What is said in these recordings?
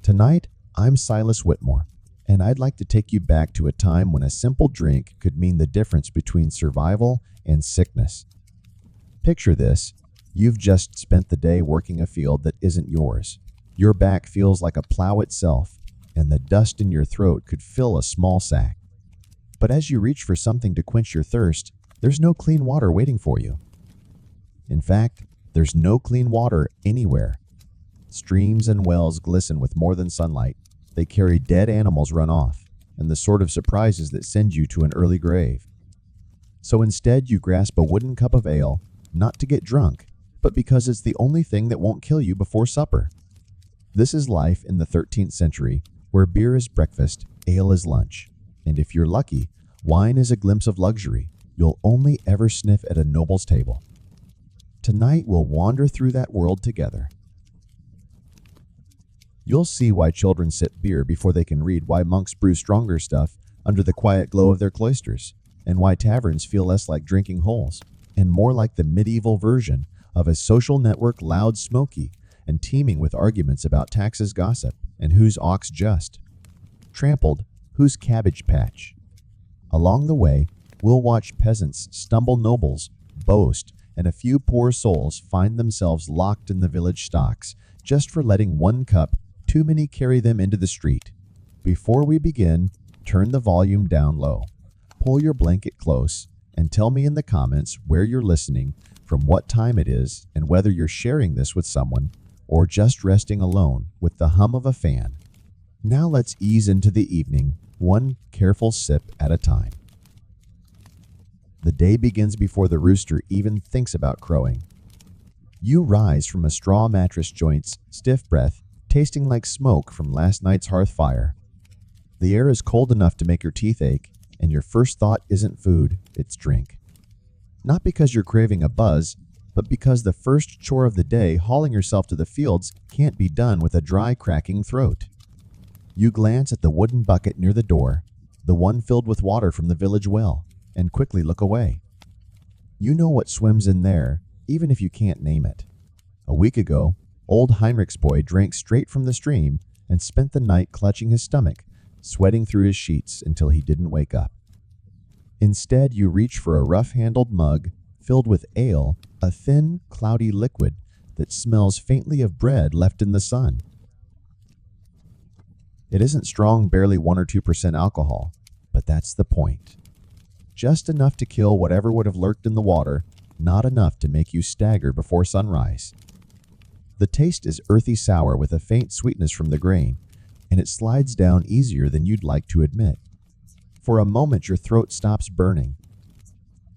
Tonight, I'm Silas Whitmore, and I'd like to take you back to a time when a simple drink could mean the difference between survival and sickness. Picture this. You've just spent the day working a field that isn't yours. Your back feels like a plow itself, and the dust in your throat could fill a small sack. But as you reach for something to quench your thirst, there's no clean water waiting for you. In fact, there's no clean water anywhere. Streams and wells glisten with more than sunlight. They carry dead animals run off, and the sort of surprises that send you to an early grave. So instead, you grasp a wooden cup of ale, not to get drunk, but because it's the only thing that won't kill you before supper. This is life in the 13th century, where beer is breakfast, ale is lunch, and if you're lucky, wine is a glimpse of luxury you'll only ever sniff at a noble's table. Tonight, we'll wander through that world together. You'll see why children sip beer before they can read, why monks brew stronger stuff under the quiet glow of their cloisters, and why taverns feel less like drinking holes and more like the medieval version of a social network, loud, smoky, and teeming with arguments about taxes, gossip, and whose ox just. Trampled, whose cabbage patch. Along the way, we'll watch peasants stumble, nobles boast, and a few poor souls find themselves locked in the village stocks just for letting one cup too many carry them into the street. Before we begin, turn the volume down low, pull your blanket close, and tell me in the comments where you're listening, from what time it is, and whether you're sharing this with someone or just resting alone with the hum of a fan. Now let's ease into the evening, one careful sip at a time. The day begins before the rooster even thinks about crowing. You rise from a straw mattress joint's stiff breath, tasting like smoke from last night's hearth fire. The air is cold enough to make your teeth ache, and your first thought isn't food, it's drink. Not because you're craving a buzz, but because the first chore of the day, hauling yourself to the fields, can't be done with a dry, cracking throat. You glance at the wooden bucket near the door, the one filled with water from the village well, and quickly look away. You know what swims in there, even if you can't name it. A week ago, old Heinrich's boy drank straight from the stream and spent the night clutching his stomach, sweating through his sheets until he didn't wake up. Instead, you reach for a rough-handled mug filled with ale, a thin, cloudy liquid that smells faintly of bread left in the sun. It isn't strong, barely 1 or 2% alcohol, but that's the point. Just enough to kill whatever would have lurked in the water, not enough to make you stagger before sunrise. The taste is earthy sour with a faint sweetness from the grain, and it slides down easier than you'd like to admit. For a moment, your throat stops burning.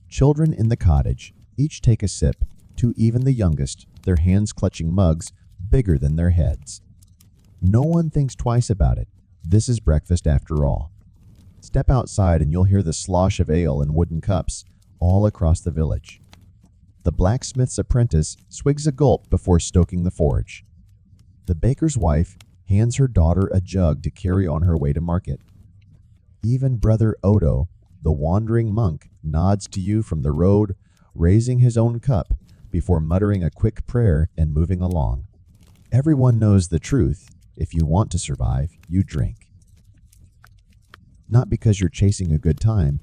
Children in the cottage each take a sip, to even the youngest, their hands clutching mugs bigger than their heads. No one thinks twice about it. This is breakfast after all. Step outside and you'll hear the slosh of ale in wooden cups all across the village. The blacksmith's apprentice swigs a gulp before stoking the forge. The baker's wife hands her daughter a jug to carry on her way to market. Even Brother Odo, the wandering monk, nods to you from the road, raising his own cup before muttering a quick prayer and moving along. Everyone knows the truth. If you want to survive, you drink. Not because you're chasing a good time,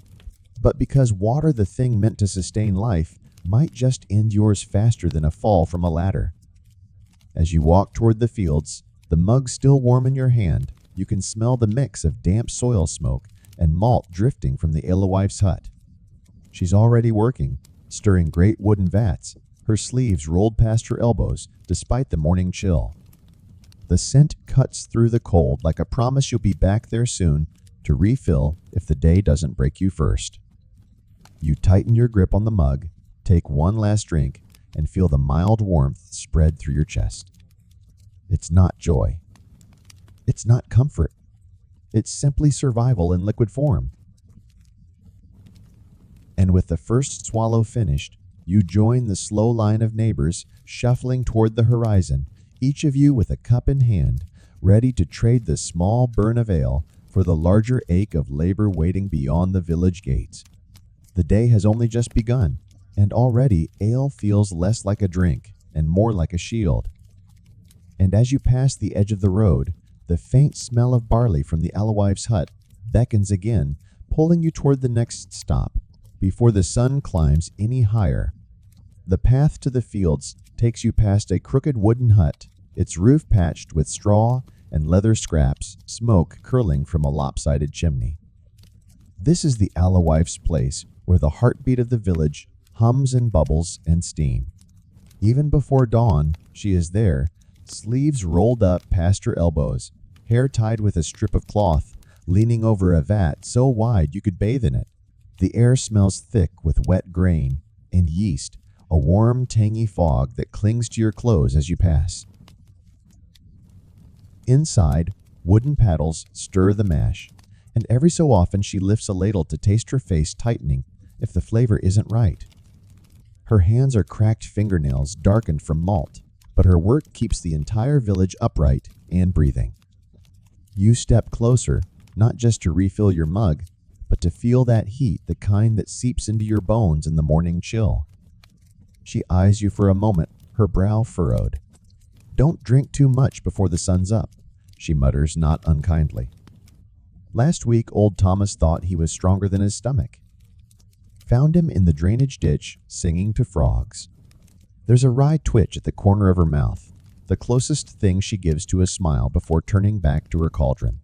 but because water, the thing meant to sustain life, might just end yours faster than a fall from a ladder. As you walk toward the fields, the mug still warm in your hand, you can smell the mix of damp soil smoke and malt drifting from the alewife's hut. She's already working, stirring great wooden vats, her sleeves rolled past her elbows despite the morning chill. The scent cuts through the cold like a promise you'll be back there soon to refill if the day doesn't break you first. You tighten your grip on the mug, take one last drink, and feel the mild warmth spread through your chest. It's not joy. It's not comfort. It's simply survival in liquid form. And with the first swallow finished, you join the slow line of neighbors shuffling toward the horizon, each of you with a cup in hand, ready to trade the small burn of ale for the larger ache of labor waiting beyond the village gates. The day has only just begun, and already ale feels less like a drink and more like a shield. And as you pass the edge of the road, The faint smell of barley from the alawife's hut beckons again, pulling you toward the next stop, before the sun climbs any higher. The path to the fields takes you past a crooked wooden hut, its roof patched with straw and leather scraps, smoke curling from a lopsided chimney. This is the alawife's place, where the heartbeat of the village hums and bubbles and steam. Even before dawn, she is there, sleeves rolled up past her elbows, hair tied with a strip of cloth, leaning over a vat so wide you could bathe in it. The air smells thick with wet grain and yeast, a warm, tangy fog that clings to your clothes as you pass. Inside, wooden paddles stir the mash, and every so often she lifts a ladle to taste her face tightening if the flavor isn't right. Her hands are cracked fingernails darkened from malt, but her work keeps the entire village upright and breathing. You step closer, not just to refill your mug, but to feel that heat, the kind that seeps into your bones in the morning chill. She eyes you for a moment, her brow furrowed. "Don't drink too much before the sun's up," she mutters not unkindly. Last week, old Thomas thought he was stronger than his stomach. Found him in the drainage ditch, singing to frogs. There's a wry twitch at the corner of her mouth, the closest thing she gives to a smile before turning back to her cauldron.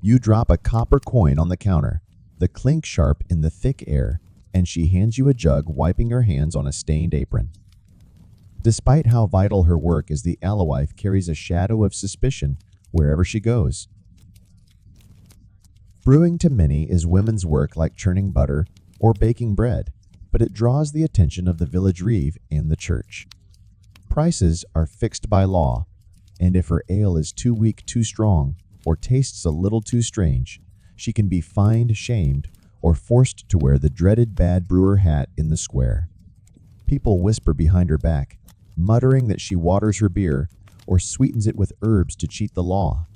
You drop a copper coin on the counter, the clink sharp in the thick air, and she hands you a jug, wiping her hands on a stained apron. Despite how vital her work is, the alewife carries a shadow of suspicion wherever she goes. Brewing to many is women's work like churning butter or baking bread, but it draws the attention of the village reeve and the church. Prices are fixed by law, and if her ale is too weak, too strong, or tastes a little too strange, she can be fined, shamed, or forced to wear the dreaded bad brewer hat in the square. People whisper behind her back, muttering that she waters her beer or sweetens it with herbs to cheat the law.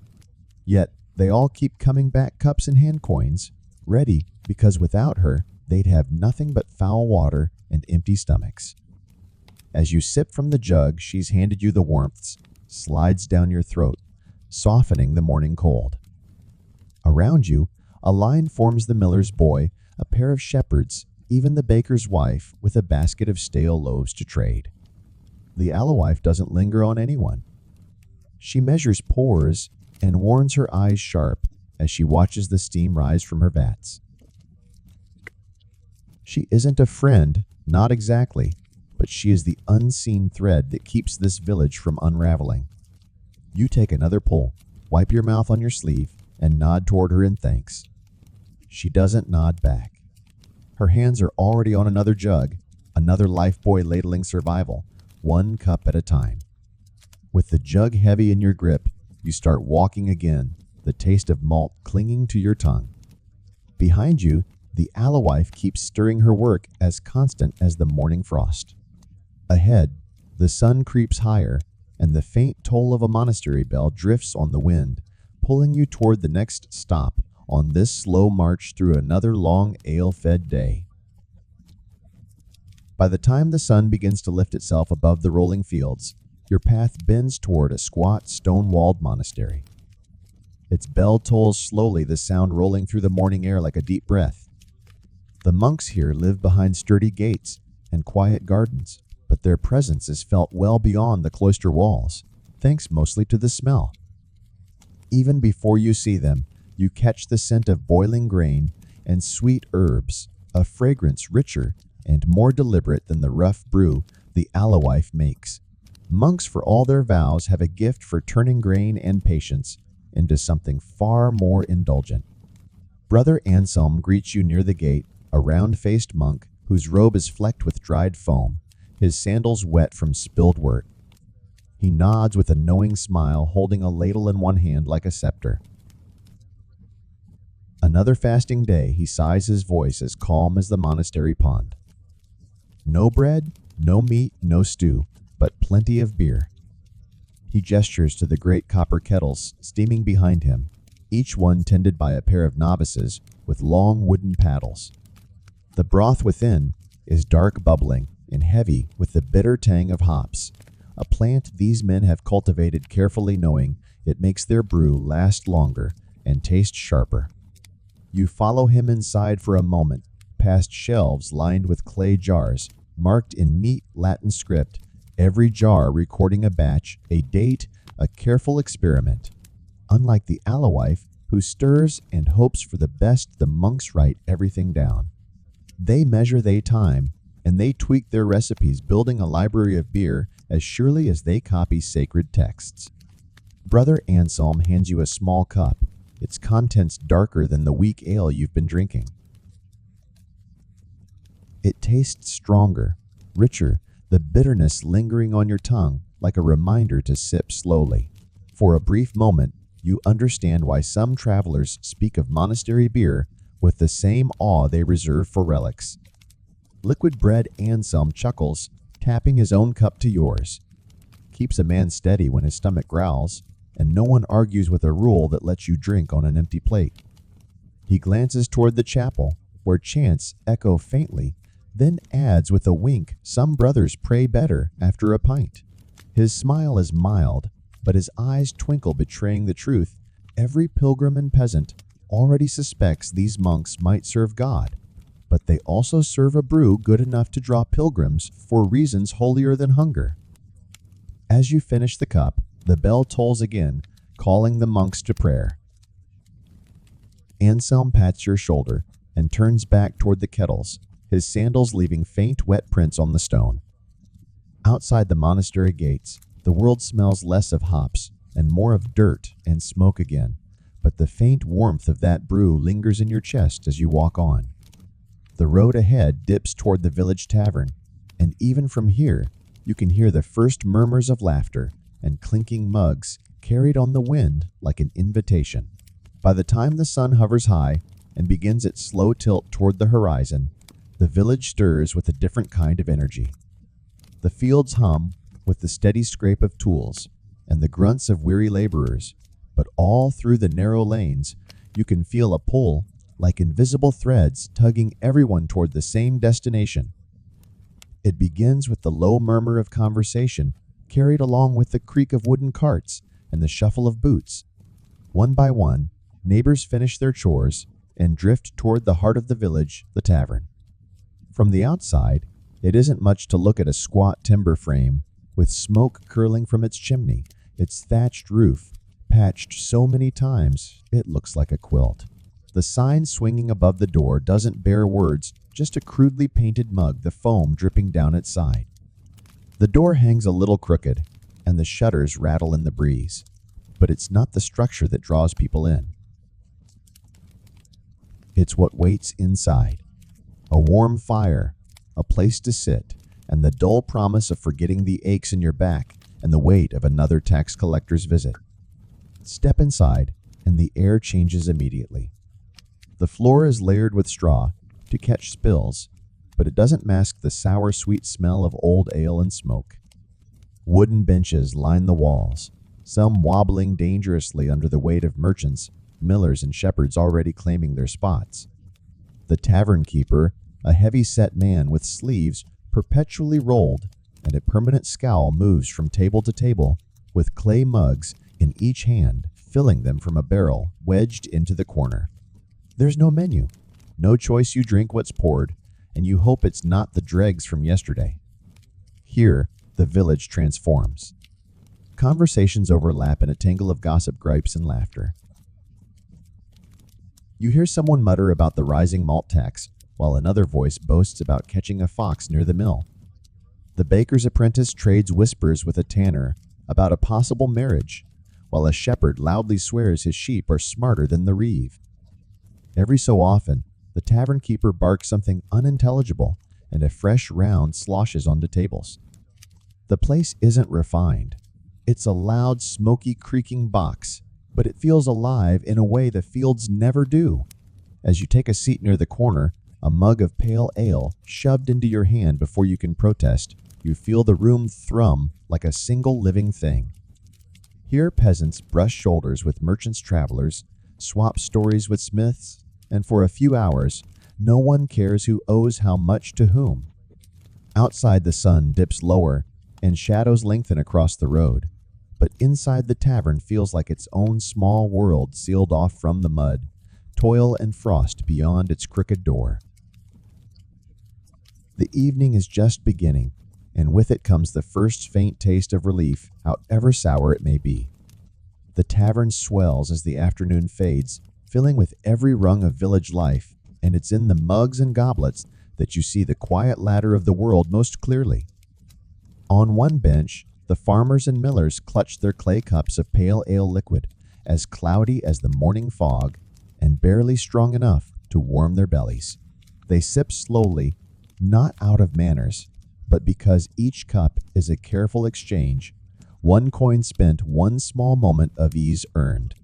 Yet they all keep coming back, cups and hand coins, ready, because without her, they'd have nothing but foul water and empty stomachs. As you sip from the jug she's handed you, the warmth slides down your throat, softening the morning cold. Around you, a line forms: the miller's boy, a pair of shepherds, even the baker's wife with a basket of stale loaves to trade. The alewife doesn't linger on anyone. She measures pores and warns her eyes sharp as she watches the steam rise from her vats. She isn't a friend, not exactly, but she is the unseen thread that keeps this village from unraveling. You take another pull, wipe your mouth on your sleeve, and nod toward her in thanks. She doesn't nod back. Her hands are already on another jug, another lifebuoy ladling survival, one cup at a time. With the jug heavy in your grip, you start walking again, the taste of malt clinging to your tongue. Behind you, the alewife keeps stirring her work as constant as the morning frost. Ahead, the sun creeps higher, and the faint toll of a monastery bell drifts on the wind, pulling you toward the next stop on this slow march through another long ale-fed day. By the time the sun begins to lift itself above the rolling fields, your path bends toward a squat, stone-walled monastery. Its bell tolls slowly, the sound rolling through the morning air like a deep breath. The monks here live behind sturdy gates and quiet gardens, but their presence is felt well beyond the cloister walls, thanks mostly to the smell. Even before you see them, you catch the scent of boiling grain and sweet herbs, a fragrance richer and more deliberate than the rough brew the alewife makes. Monks, for all their vows, have a gift for turning grain and patience into something far more indulgent. Brother Anselm greets you near the gate, a round-faced monk whose robe is flecked with dried foam, his sandals wet from spilled wort. He nods with a knowing smile, holding a ladle in one hand like a scepter. Another fasting day, he sighs, his voice as calm as the monastery pond. No bread, no meat, no stew, but plenty of beer. He gestures to the great copper kettles steaming behind him, each one tended by a pair of novices with long wooden paddles. The broth within is dark bubbling and heavy with the bitter tang of hops, a plant these men have cultivated carefully, knowing It makes their brew last longer and taste sharper. You follow him inside for a moment, past shelves lined with clay jars, marked in neat Latin script, every jar recording a batch, a date, a careful experiment. Unlike the alewife, who stirs and hopes for the best, the monks write everything down. They measure they time, and they tweak their recipes, building a library of beer as surely as they copy sacred texts. Brother Anselm hands you a small cup, its contents darker than the weak ale you've been drinking. It tastes stronger, richer, the bitterness lingering on your tongue like a reminder to sip slowly. For a brief moment, you understand why some travelers speak of monastery beer with the same awe they reserve for relics. Liquid bread Anselm chuckles, tapping his own cup to yours. Keeps a man steady when his stomach growls, and no one argues with a rule that lets you drink on an empty plate. He glances toward the chapel, where chants echo faintly, then adds with a wink, some brothers pray better after a pint. His smile is mild, but his eyes twinkle, betraying the truth. Every pilgrim and peasant already suspects these monks might serve God, but they also serve a brew good enough to draw pilgrims for reasons holier than hunger. As you finish the cup, the bell tolls again, calling the monks to prayer. Anselm pats your shoulder and turns back toward the kettles, his sandals leaving faint wet prints on the stone. Outside the monastery gates, the world smells less of hops and more of dirt and smoke again, but the faint warmth of that brew lingers in your chest as you walk on. The road ahead dips toward the village tavern, and even from here, you can hear the first murmurs of laughter and clinking mugs carried on the wind like an invitation. By the time the sun hovers high and begins its slow tilt toward the horizon, the village stirs with a different kind of energy. The fields hum with the steady scrape of tools and the grunts of weary laborers, but all through the narrow lanes, you can feel a pull like invisible threads tugging everyone toward the same destination. It begins with the low murmur of conversation, carried along with the creak of wooden carts and the shuffle of boots. One by one, neighbors finish their chores and drift toward the heart of the village, the tavern. From the outside, it isn't much to look at a squat timber frame with smoke curling from its chimney, its thatched roof patched so many times it looks like a quilt. The sign swinging above the door doesn't bear words, just a crudely painted mug, the foam dripping down its side. The door hangs a little crooked, and the shutters rattle in the breeze, but it's not the structure that draws people in. It's what waits inside. A warm fire, a place to sit, and the dull promise of forgetting the aches in your back and the weight of another tax collector's visit. Step inside, and the air changes immediately. The floor is layered with straw to catch spills, but it doesn't mask the sour, sweet smell of old ale and smoke. Wooden benches line the walls, some wobbling dangerously under the weight of merchants, millers, and shepherds already claiming their spots. The tavern keeper, a heavy-set man with sleeves perpetually rolled and a permanent scowl, moves from table to table with clay mugs in each hand, filling them from a barrel wedged into the corner. There's no menu, no choice. You drink what's poured, and you hope it's not the dregs from yesterday. Here, the village transforms. Conversations overlap in a tangle of gossip, gripes, and laughter. You hear someone mutter about the rising malt tax, while another voice boasts about catching a fox near the mill. The baker's apprentice trades whispers with a tanner about a possible marriage, while a shepherd loudly swears his sheep are smarter than the reeve. Every so often, the tavern keeper barks something unintelligible, and a fresh round sloshes onto tables. The place isn't refined. It's a loud, smoky, creaking box, but it feels alive in a way the fields never do. As you take a seat near the corner, a mug of pale ale shoved into your hand before you can protest, you feel the room thrum like a single living thing. Here peasants brush shoulders with merchants, travelers, swap stories with smiths, and for a few hours, no one cares who owes how much to whom. Outside, the sun dips lower, and shadows lengthen across the road, but inside the tavern feels like its own small world sealed off from the mud, toil and frost beyond its crooked door. The evening is just beginning, and with it comes the first faint taste of relief, however sour it may be. The tavern swells as the afternoon fades, filling with every rung of village life, and it's in the mugs and goblets that you see the quiet ladder of the world most clearly. On one bench, the farmers and millers clutch their clay cups of pale ale liquid, as cloudy as the morning fog, and barely strong enough to warm their bellies. They sip slowly, not out of manners, but because each cup is a careful exchange, one coin spent, one small moment of ease earned.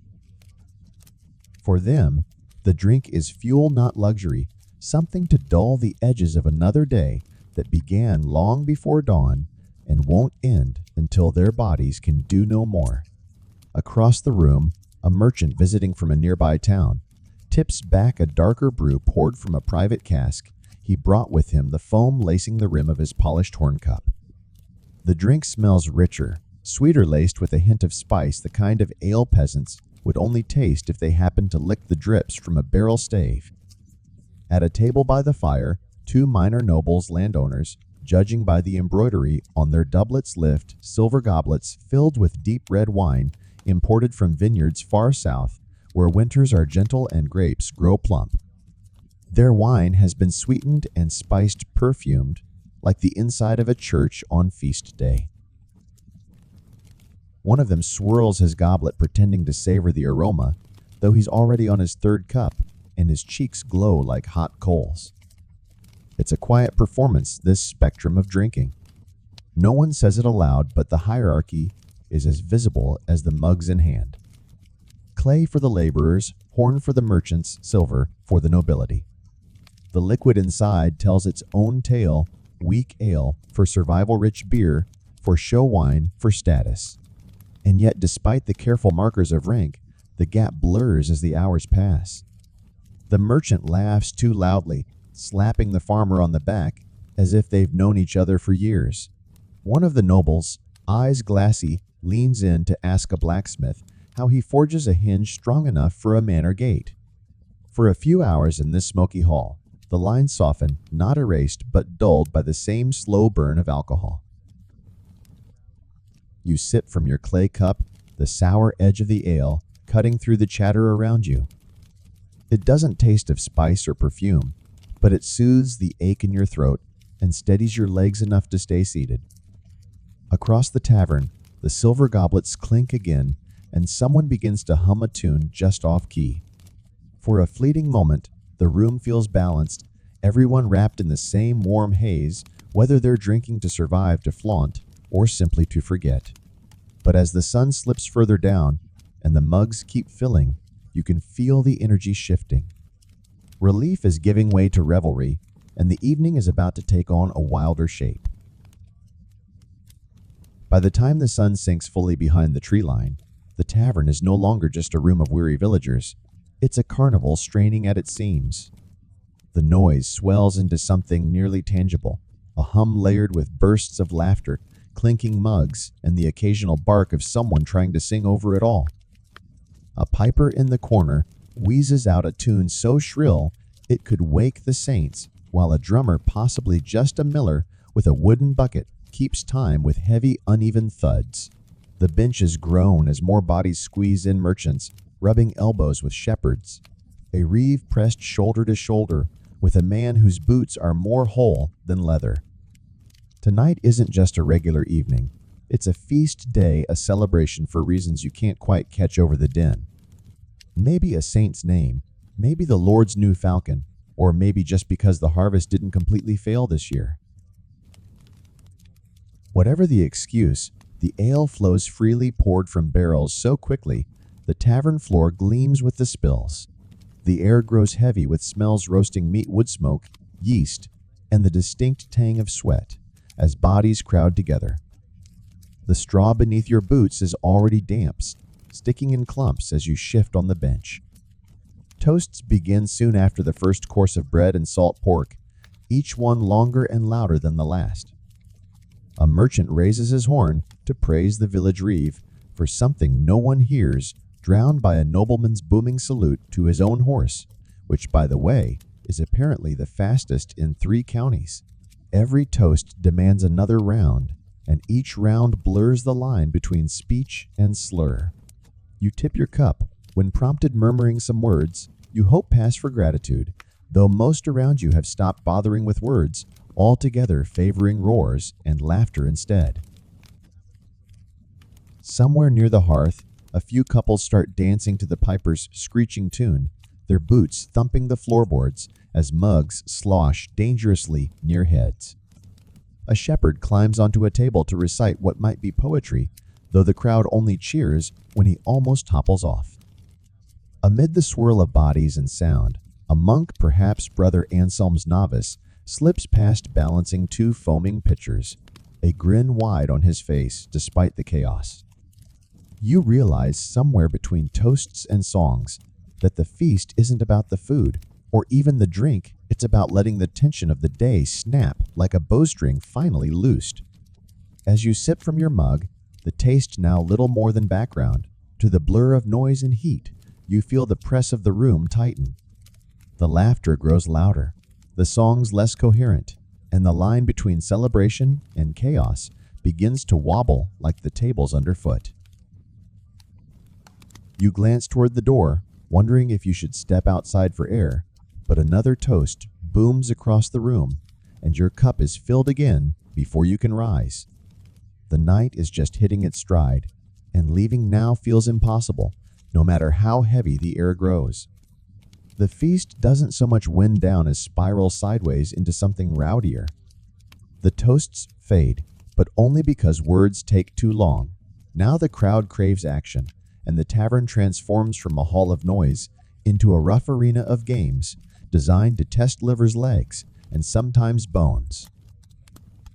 For them, the drink is fuel, not luxury, something to dull the edges of another day that began long before dawn and won't end until their bodies can do no more. Across the room, a merchant visiting from a nearby town tips back a darker brew poured from a private cask he brought with him, the foam lacing the rim of his polished horn cup. The drink smells richer, sweeter, laced with a hint of spice, the kind of ale peasants would only taste if they happened to lick the drips from a barrel stave. At a table by the fire, two minor nobles, landowners, judging by the embroidery on their doublets, lift silver goblets filled with deep red wine imported from vineyards far south, where winters are gentle and grapes grow plump. Their wine has been sweetened and spiced, perfumed, like the inside of a church on feast day. One of them swirls his goblet, pretending to savor the aroma, though he's already on his third cup, and his cheeks glow like hot coals. It's a quiet performance, this spectrum of drinking. No one says it aloud, but the hierarchy is as visible as the mugs in hand. Clay for the laborers, horn for the merchants, silver for the nobility. The liquid inside tells its own tale, weak ale for survival-rich beer, for show wine, for status. And yet, despite the careful markers of rank, the gap blurs as the hours pass. The merchant laughs too loudly, slapping the farmer on the back as if they've known each other for years. One of the nobles, eyes glassy, leans in to ask a blacksmith how he forges a hinge strong enough for a manor gate. For a few hours in this smoky hall, the lines soften, not erased, but dulled by the same slow burn of alcohol. You sip from your clay cup, the sour edge of the ale cutting through the chatter around you. It doesn't taste of spice or perfume, but it soothes the ache in your throat and steadies your legs enough to stay seated. Across the tavern, the silver goblets clink again, and someone begins to hum a tune just off key. For a fleeting moment, the room feels balanced, everyone wrapped in the same warm haze, whether they're drinking to survive, to flaunt, or simply to forget. But as the sun slips further down and the mugs keep filling, you can feel the energy shifting. Relief is giving way to revelry, and the evening is about to take on a wilder shape. By the time the sun sinks fully behind the tree line, the tavern is no longer just a room of weary villagers. It's a carnival straining at its seams. The noise swells into something nearly tangible, a hum layered with bursts of laughter, clinking mugs, and the occasional bark of someone trying to sing over it all. A piper in the corner wheezes out a tune so shrill it could wake the saints, while a drummer, possibly just a miller, with a wooden bucket, keeps time with heavy, uneven thuds. The benches groan as more bodies squeeze in, merchants rubbing elbows with shepherds. A reeve pressed shoulder to shoulder with a man whose boots are more whole than leather. Tonight isn't just a regular evening. It's a feast day, a celebration for reasons you can't quite catch over the din. Maybe a saint's name, maybe the Lord's new falcon, or maybe just because the harvest didn't completely fail this year. Whatever the excuse, the ale flows freely, poured from barrels so quickly the tavern floor gleams with the spills. The air grows heavy with smells: roasting meat, wood smoke, yeast, and the distinct tang of sweat as bodies crowd together. The straw beneath your boots is already damp, sticking in clumps as you shift on the bench. Toasts begin soon after the first course of bread and salt pork, each one longer and louder than the last. A merchant raises his horn to praise the village reeve, for something no one hears, drowned by a nobleman's booming salute to his own horse, which, by the way, is apparently the fastest in 3 counties. Every toast demands another round, and each round blurs the line between speech and slur. You tip your cup when prompted, murmuring some words you hope pass for gratitude, though most around you have stopped bothering with words, altogether favoring roars and laughter instead. Somewhere near the hearth, a few couples start dancing to the piper's screeching tune, their boots thumping the floorboards as mugs slosh dangerously near heads. A shepherd climbs onto a table to recite what might be poetry, though the crowd only cheers when he almost topples off. Amid the swirl of bodies and sound, a monk, perhaps Brother Anselm's novice, slips past balancing 2 foaming pitchers, a grin wide on his face despite the chaos. You realize somewhere between toasts and songs that the feast isn't about the food or even the drink, it's about letting the tension of the day snap like a bowstring finally loosed. As you sip from your mug, the taste now little more than background, to the blur of noise and heat, you feel the press of the room tighten. The laughter grows louder, the songs less coherent, and the line between celebration and chaos begins to wobble like the tables underfoot. You glance toward the door, wondering if you should step outside for air, but another toast booms across the room, and your cup is filled again before you can rise. The night is just hitting its stride, and leaving now feels impossible, no matter how heavy the air grows. The feast doesn't so much wind down as spiral sideways into something rowdier. The toasts fade, but only because words take too long. Now the crowd craves action, and the tavern transforms from a hall of noise into a rough arena of games designed to test livers, legs, and sometimes bones.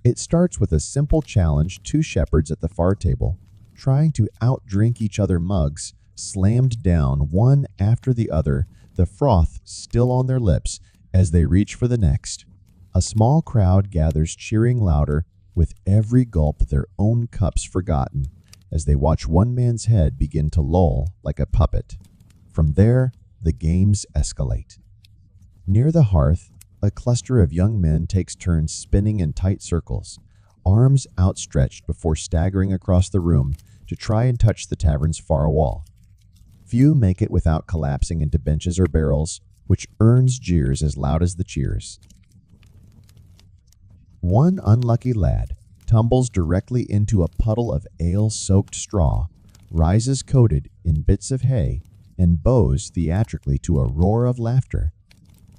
It starts with a simple challenge: 2 shepherds at the far table, trying to outdrink each other, mugs slammed down one after the other, the froth still on their lips as they reach for the next. A small crowd gathers, cheering louder, with every gulp their own cups forgotten, as they watch one man's head begin to loll like a puppet. From there, the games escalate. Near the hearth, a cluster of young men takes turns spinning in tight circles, arms outstretched before staggering across the room to try and touch the tavern's far wall. Few make it without collapsing into benches or barrels, which earns jeers as loud as the cheers. One unlucky lad tumbles directly into a puddle of ale-soaked straw, rises coated in bits of hay, and bows theatrically to a roar of laughter.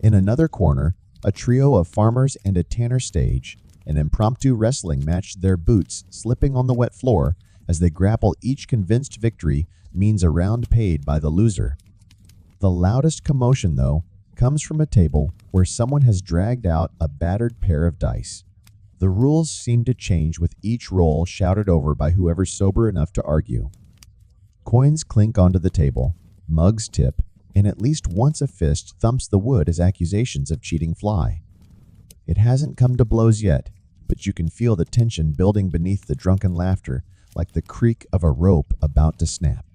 In another corner, a trio of farmers and a tanner stage an impromptu wrestling match, their boots slipping on the wet floor as they grapple, each convinced victory means a round paid by the loser. The loudest commotion, though, comes from a table where someone has dragged out a battered pair of dice. The rules seem to change with each roll shouted over by whoever's sober enough to argue. Coins clink onto the table, mugs tip, and at least once a fist thumps the wood as accusations of cheating fly. It hasn't come to blows yet, but you can feel the tension building beneath the drunken laughter, like the creak of a rope about to snap.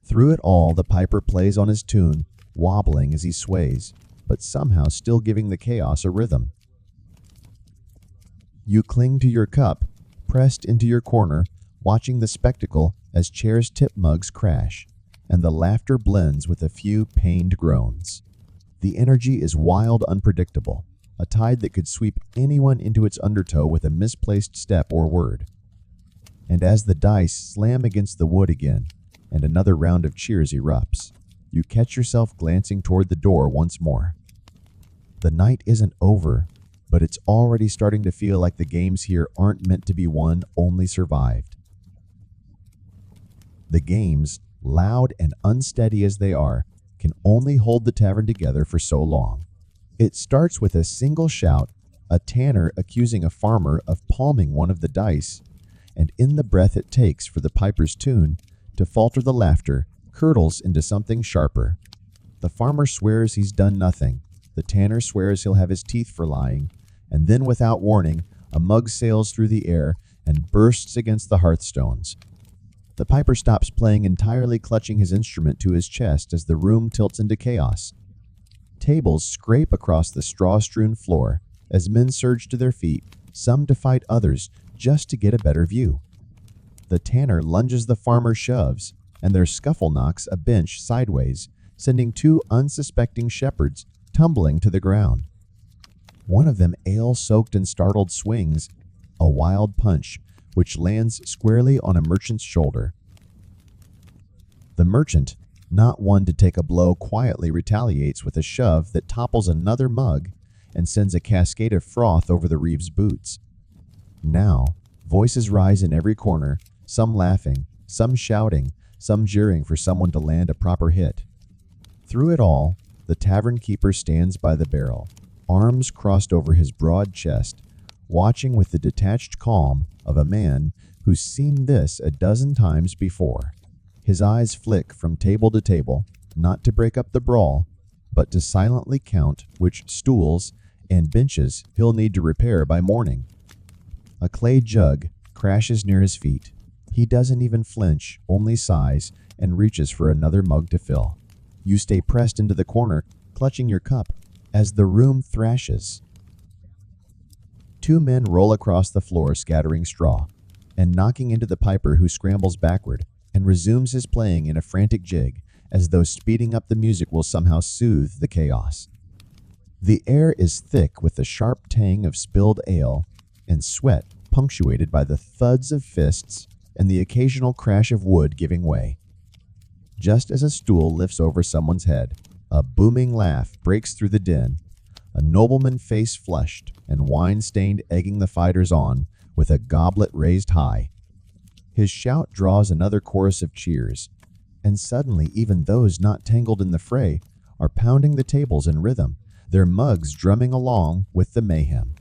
Through it all, the piper plays on his tune, wobbling as he sways, but somehow still giving the chaos a rhythm. You cling to your cup, pressed into your corner, watching the spectacle as chairs tip, mugs crash, and the laughter blends with a few pained groans. The energy is wild, unpredictable, a tide that could sweep anyone into its undertow with a misplaced step or word. And as the dice slam against the wood again, and another round of cheers erupts, you catch yourself glancing toward the door once more. The night isn't over, but it's already starting to feel like the games here aren't meant to be won, only survived. The games, loud and unsteady as they are, can only hold the tavern together for so long. It starts with a single shout, a tanner accusing a farmer of palming one of the dice, and in the breath it takes for the piper's tune to falter, the laughter curdles into something sharper. The farmer swears he's done nothing, the tanner swears he'll have his teeth for lying, and then without warning, a mug sails through the air and bursts against the hearthstones. The piper stops playing entirely, clutching his instrument to his chest as the room tilts into chaos. Tables scrape across the straw-strewn floor as men surge to their feet, some to fight others just to get a better view. The tanner lunges, the farmer shoves, and their scuffle knocks a bench sideways, sending two unsuspecting shepherds tumbling to the ground. One of them, ale-soaked and startled, swings a wild punch, which lands squarely on a merchant's shoulder. The merchant, not one to take a blow, quietly retaliates with a shove that topples another mug and sends a cascade of froth over the reeve's boots. Now, voices rise in every corner, some laughing, some shouting, some jeering for someone to land a proper hit. Through it all, the tavern keeper stands by the barrel, arms crossed over his broad chest, watching with the detached calm of a man who's seen this a dozen times before. His eyes flick from table to table, not to break up the brawl, but to silently count which stools and benches he'll need to repair by morning. A clay jug crashes near his feet. He doesn't even flinch, only sighs, and reaches for another mug to fill. You stay pressed into the corner, clutching your cup, as the room thrashes. Two men roll across the floor, scattering straw, and knocking into the piper, who scrambles backward and resumes his playing in a frantic jig, as though speeding up the music will somehow soothe the chaos. The air is thick with the sharp tang of spilled ale and sweat, punctuated by the thuds of fists and the occasional crash of wood giving way. Just as a stool lifts over someone's head, a booming laugh breaks through the din, a nobleman, face flushed and wine-stained, egging the fighters on with a goblet raised high. His shout draws another chorus of cheers, and suddenly even those not tangled in the fray are pounding the tables in rhythm, their mugs drumming along with the mayhem.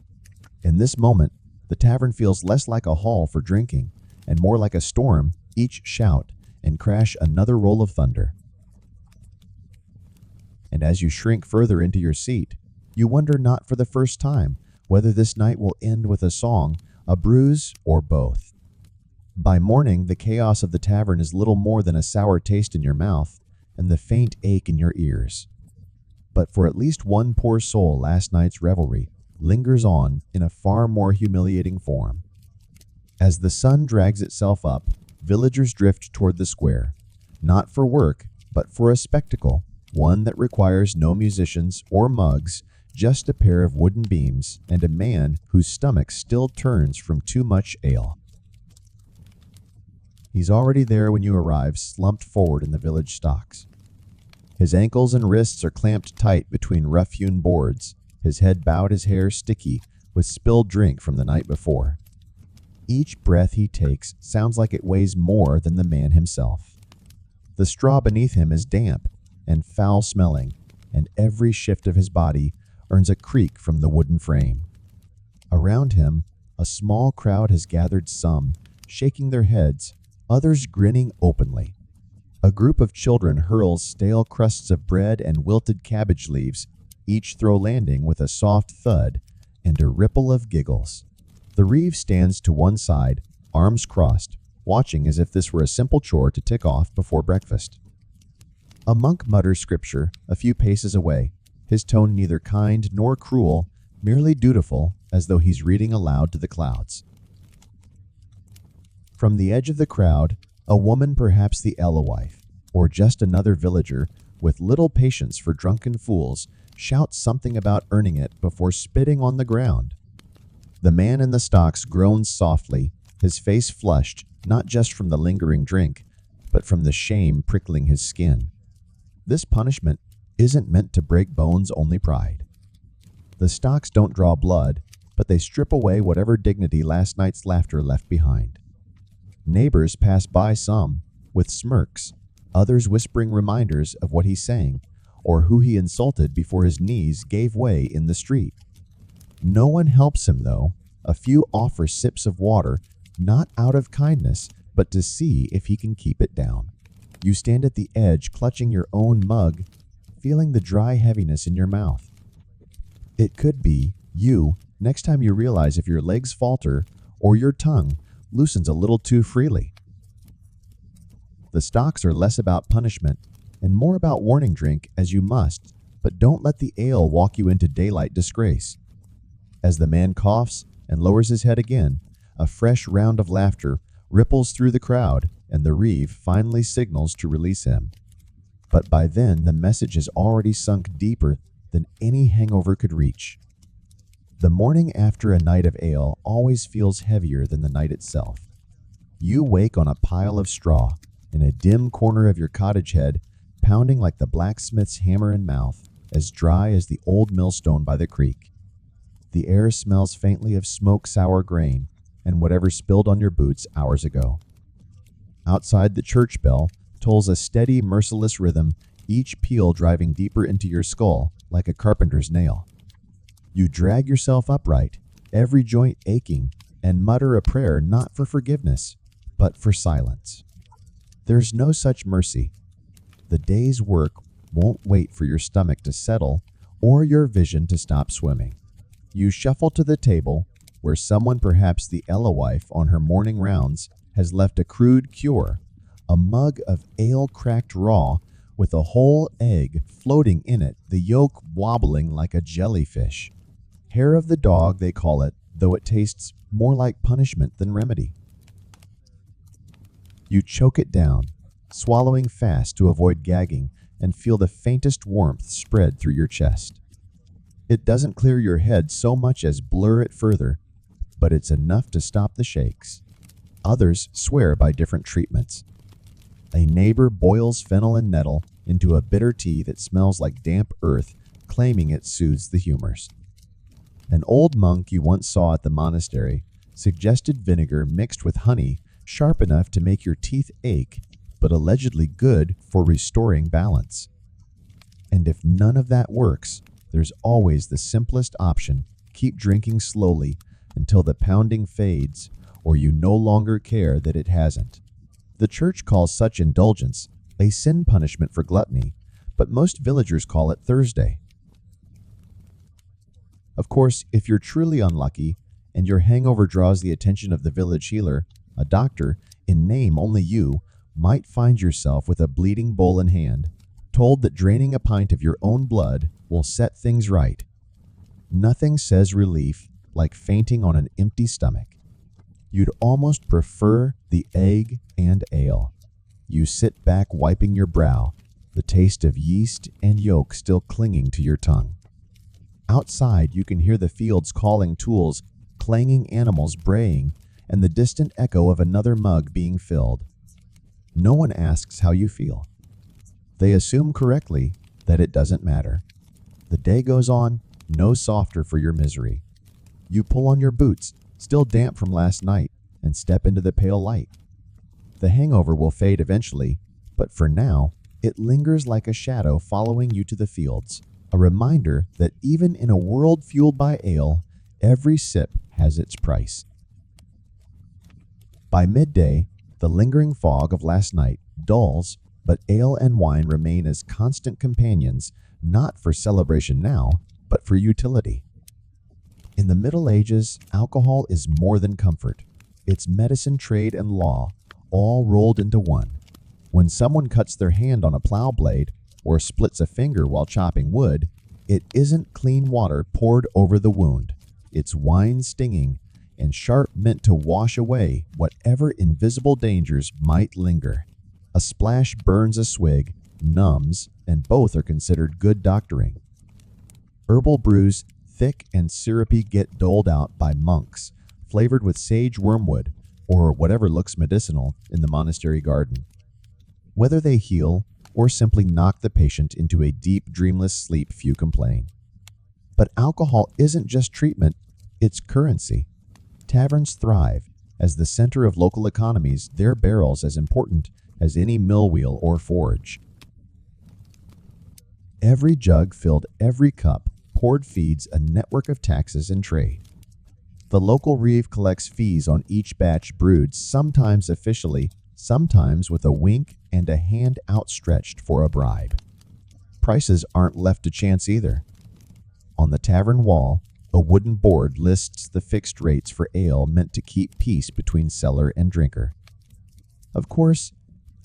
In this moment, the tavern feels less like a hall for drinking and more like a storm, each shout and crash another roll of thunder. And as you shrink further into your seat, you wonder, not for the first time, whether this night will end with a song, a bruise, or both. By morning, the chaos of the tavern is little more than a sour taste in your mouth and the faint ache in your ears. But for at least one poor soul, last night's revelry lingers on in a far more humiliating form. As the sun drags itself up, villagers drift toward the square, not for work, but for a spectacle, one that requires no musicians or mugs, just a pair of wooden beams and a man whose stomach still turns from too much ale. He's already there when you arrive, slumped forward in the village stocks. His ankles and wrists are clamped tight between rough-hewn boards, his head bowed, his hair sticky with spilled drink from the night before. Each breath he takes sounds like it weighs more than the man himself. The straw beneath him is damp and foul-smelling, and every shift of his body earns a creak from the wooden frame. Around him, a small crowd has gathered, some shaking their heads, others grinning openly. A group of children hurls stale crusts of bread and wilted cabbage leaves, each throw landing with a soft thud and a ripple of giggles. The reeve stands to one side, arms crossed, watching as if this were a simple chore to tick off before breakfast. A monk mutters scripture a few paces away, his tone neither kind nor cruel, merely dutiful, as though he's reading aloud to the clouds. From the edge of the crowd, a woman, perhaps the alewife, or just another villager with little patience for drunken fools, shouts something about earning it before spitting on the ground. The man in the stocks groans softly, his face flushed, not just from the lingering drink, but from the shame prickling his skin. This punishment isn't meant to break bones, only pride. The stocks don't draw blood, but they strip away whatever dignity last night's laughter left behind. Neighbors pass by, some with smirks, others whispering reminders of what he's saying, or who he insulted before his knees gave way in the street. No one helps him, though. A few offer sips of water, not out of kindness, but to see if he can keep it down. You stand at the edge, clutching your own mug, feeling the dry heaviness in your mouth. It could be you next time you realize if your legs falter or your tongue loosens a little too freely. The stocks are less about punishment and more about warning. Drink as you must, but don't let the ale walk you into daylight disgrace. As the man coughs and lowers his head again, a fresh round of laughter ripples through the crowd, and the reeve finally signals to release him. But by then, the message has already sunk deeper than any hangover could reach. The morning after a night of ale always feels heavier than the night itself. You wake on a pile of straw in a dim corner of your cottage head, pounding like the blacksmith's hammer in mouth, as dry as the old millstone by the creek. The air smells faintly of smoke-sour grain and whatever spilled on your boots hours ago. Outside, the church bell tolls a steady, merciless rhythm, each peal driving deeper into your skull like a carpenter's nail. You drag yourself upright, every joint aching, and mutter a prayer not for forgiveness, but for silence. There's no such mercy. The day's work won't wait for your stomach to settle or your vision to stop swimming. You shuffle to the table where someone, perhaps the alewife on her morning rounds, has left a crude cure, a mug of ale cracked raw with a whole egg floating in it, the yolk wobbling like a jellyfish. Hair of the dog, they call it, though it tastes more like punishment than remedy. You choke it down, swallowing fast to avoid gagging, and feel the faintest warmth spread through your chest. It doesn't clear your head so much as blur it further, but it's enough to stop the shakes. Others swear by different treatments. A neighbor boils fennel and nettle into a bitter tea that smells like damp earth, claiming it soothes the humors. An old monk you once saw at the monastery suggested vinegar mixed with honey, sharp enough to make your teeth ache, but allegedly good for restoring balance. And if none of that works, there's always the simplest option: keep drinking slowly until the pounding fades, or you no longer care that it hasn't. The church calls such indulgence a sin punishment for gluttony, but most villagers call it Thursday. Of course, if you're truly unlucky and your hangover draws the attention of the village healer, a doctor, in name only you, might find yourself with a bleeding bowl in hand, told that draining a pint of your own blood will set things right. Nothing says relief like fainting on an empty stomach. You'd almost prefer the egg and ale. You sit back wiping your brow, the taste of yeast and yolk still clinging to your tongue. Outside, you can hear the fields calling tools, clanging animals braying, and the distant echo of another mug being filled. No one asks how you feel. They assume correctly that it doesn't matter. The day goes on, no softer for your misery. You pull on your boots, still damp from last night, and step into the pale light. The hangover will fade eventually, but for now, it lingers like a shadow following you to the fields, a reminder that even in a world fueled by ale, every sip has its price. By midday, the lingering fog of last night dulls, but ale and wine remain as constant companions, not for celebration now, but for utility. In the Middle Ages, alcohol is more than comfort. It's medicine, trade, and law, all rolled into one. When someone cuts their hand on a plow blade or splits a finger while chopping wood, it isn't clean water poured over the wound. It's wine stinging and sharp meant to wash away whatever invisible dangers might linger. A splash burns a swig, numbs, and both are considered good doctoring. Herbal brews, thick and syrupy, get doled out by monks, flavored with sage wormwood or whatever looks medicinal in the monastery garden. Whether they heal or simply knock the patient into a deep, dreamless sleep, few complain. But alcohol isn't just treatment, it's currency. Taverns thrive. As the center of local economies, their barrels as important as any mill wheel or forge. Every jug filled, every cup poured feeds a network of taxes and trade. The local reeve collects fees on each batch brewed, sometimes officially, sometimes with a wink and a hand outstretched for a bribe. Prices aren't left to chance either. On the tavern wall, a wooden board lists the fixed rates for ale meant to keep peace between seller and drinker. Of course,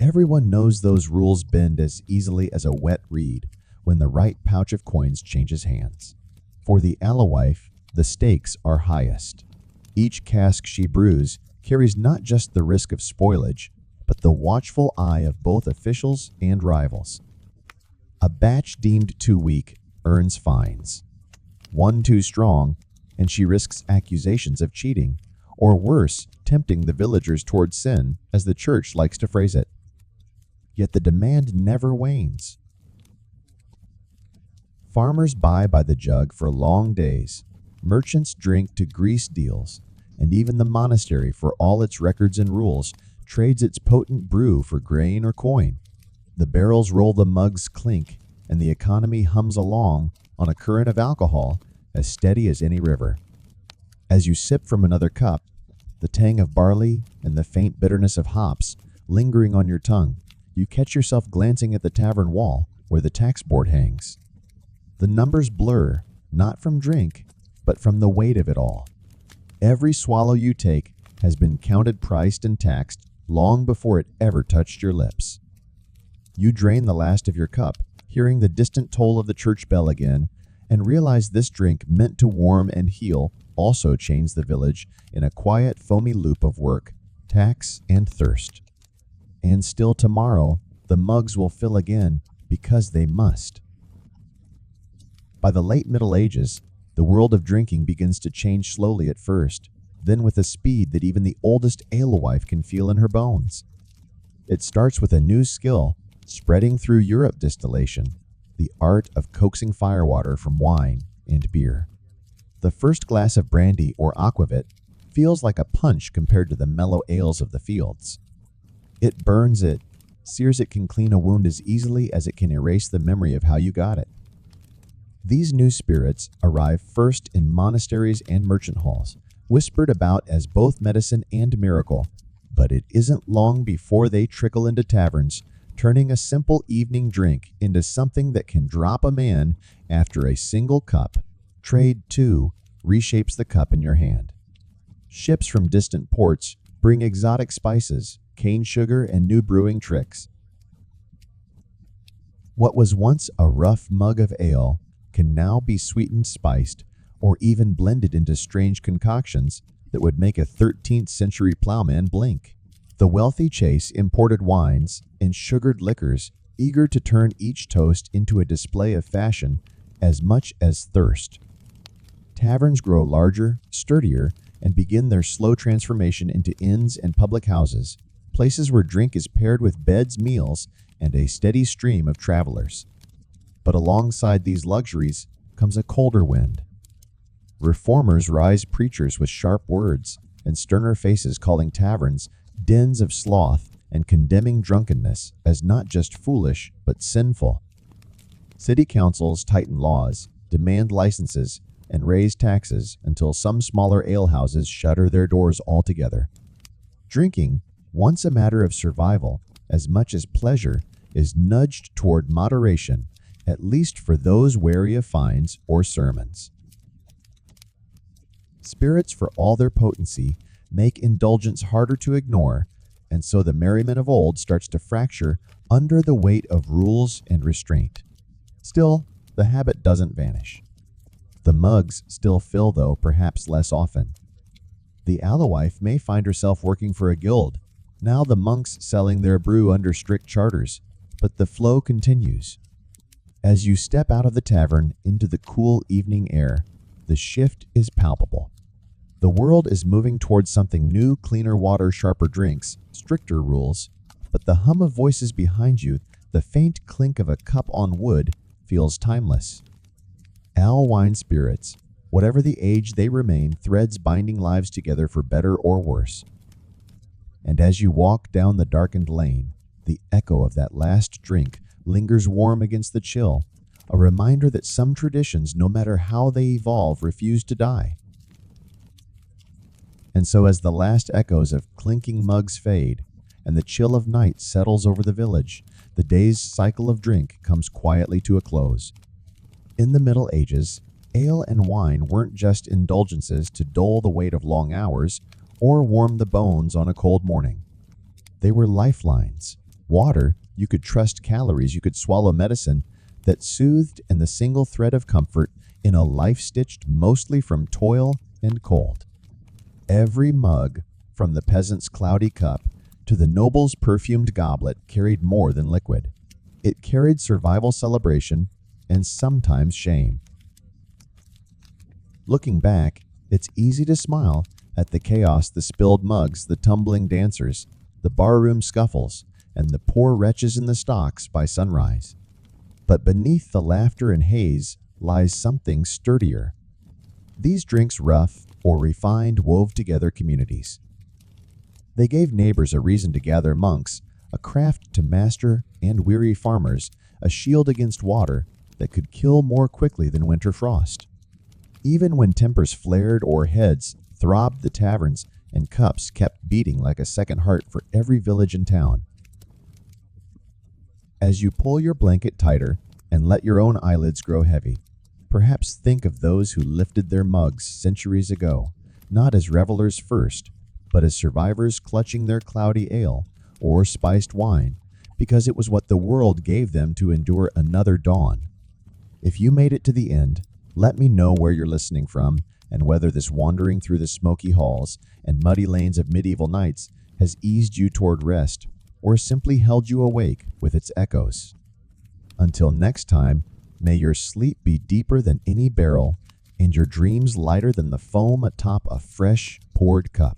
Everyone knows those rules bend as easily as a wet reed when the right pouch of coins changes hands. For the alewife, the stakes are highest. Each cask she brews carries not just the risk of spoilage, but the watchful eye of both officials and rivals. A batch deemed too weak earns fines. One too strong, and she risks accusations of cheating, or worse, tempting the villagers toward sin, as the church likes to phrase it. Yet the demand never wanes. Farmers buy by the jug for long days, merchants drink to grease deals, and even the monastery, for all its records and rules, trades its potent brew for grain or coin. The barrels roll, the mugs clink, and the economy hums along on a current of alcohol as steady as any river. As you sip from another cup, the tang of barley and the faint bitterness of hops lingering on your tongue, you catch yourself glancing at the tavern wall where the tax board hangs. The numbers blur, not from drink, but from the weight of it all. Every swallow you take has been counted, priced, and taxed long before it ever touched your lips. You drain the last of your cup, hearing the distant toll of the church bell again, and realize this drink, meant to warm and heal, also chains the village in a quiet, foamy loop of work, tax, and thirst. And still tomorrow, the mugs will fill again because they must. By the late Middle Ages, the world of drinking begins to change slowly at first, then with a speed that even the oldest alewife can feel in her bones. It starts with a new skill, spreading through Europe: distillation, the art of coaxing firewater from wine and beer. The first glass of brandy or aquavit feels like a punch compared to the mellow ales of the fields. It burns it, sears it, can clean a wound as easily as it can erase the memory of how you got it. These new spirits arrive first in monasteries and merchant halls, whispered about as both medicine and miracle, but it isn't long before they trickle into taverns, turning a simple evening drink into something that can drop a man after a single cup. Trade, too, reshapes the cup in your hand. Ships from distant ports bring exotic spices, cane sugar, and new brewing tricks. What was once a rough mug of ale can now be sweetened, spiced, or even blended into strange concoctions that would make a 13th century plowman blink. The wealthy chase imported wines and sugared liquors, eager to turn each toast into a display of fashion as much as thirst. Taverns grow larger, sturdier, and begin their slow transformation into inns and public houses, places where drink is paired with beds, meals, and a steady stream of travelers. But alongside these luxuries comes a colder wind. Reformers rise, preachers with sharp words and sterner faces, calling taverns dens of sloth and condemning drunkenness as not just foolish but sinful. City councils tighten laws, demand licenses, and raise taxes until some smaller alehouses shutter their doors altogether. Drinking, once a matter of survival as much as pleasure, is nudged toward moderation, at least for those wary of fines or sermons. Spirits, for all their potency, make indulgence harder to ignore, and so the merriment of old starts to fracture under the weight of rules and restraint. Still, the habit doesn't vanish. The mugs still fill, though perhaps less often. The alewife may find herself working for a guild, now the monks selling their brew under strict charters, but the flow continues. As you step out of the tavern into the cool evening air, the shift is palpable. The world is moving towards something new: cleaner water, sharper drinks, stricter rules, but the hum of voices behind you, the faint clink of a cup on wood, feels timeless. Wine spirits, whatever the age they remain, threads binding lives together for better or worse. And as you walk down the darkened lane, the echo of that last drink lingers warm against the chill, a reminder that some traditions, no matter how they evolve, refuse to die. And so as the last echoes of clinking mugs fade, and the chill of night settles over the village, the day's cycle of drink comes quietly to a close. In the Middle Ages, ale and wine weren't just indulgences to dull the weight of long hours or warm the bones on a cold morning. They were lifelines, Water, you could trust calories, you could swallow medicine that soothed and the single thread of comfort in a life stitched mostly from toil and cold. Every mug, from the peasant's cloudy cup to the noble's perfumed goblet, carried more than liquid. It carried survival celebration and sometimes shame. Looking back, it's easy to smile at the chaos, the spilled mugs, the tumbling dancers, the barroom scuffles, and the poor wretches in the stocks by sunrise. But beneath the laughter and haze lies something sturdier. These drinks, rough or refined, wove together communities. They gave neighbors a reason to gather, monks a craft to master, and weary farmers a shield against water that could kill more quickly than winter frost. Even when tempers flared or heads throbbed, the taverns and cups kept beating like a second heart for every village and town. As you pull your blanket tighter and let your own eyelids grow heavy, perhaps think of those who lifted their mugs centuries ago, not as revelers first, but as survivors clutching their cloudy ale or spiced wine, because it was what the world gave them to endure another dawn. If you made it to the end, let me know where you're listening from and whether this wandering through the smoky halls and muddy lanes of medieval nights has eased you toward rest or simply held you awake with its echoes. Until next time, may your sleep be deeper than any barrel and your dreams lighter than the foam atop a fresh poured cup.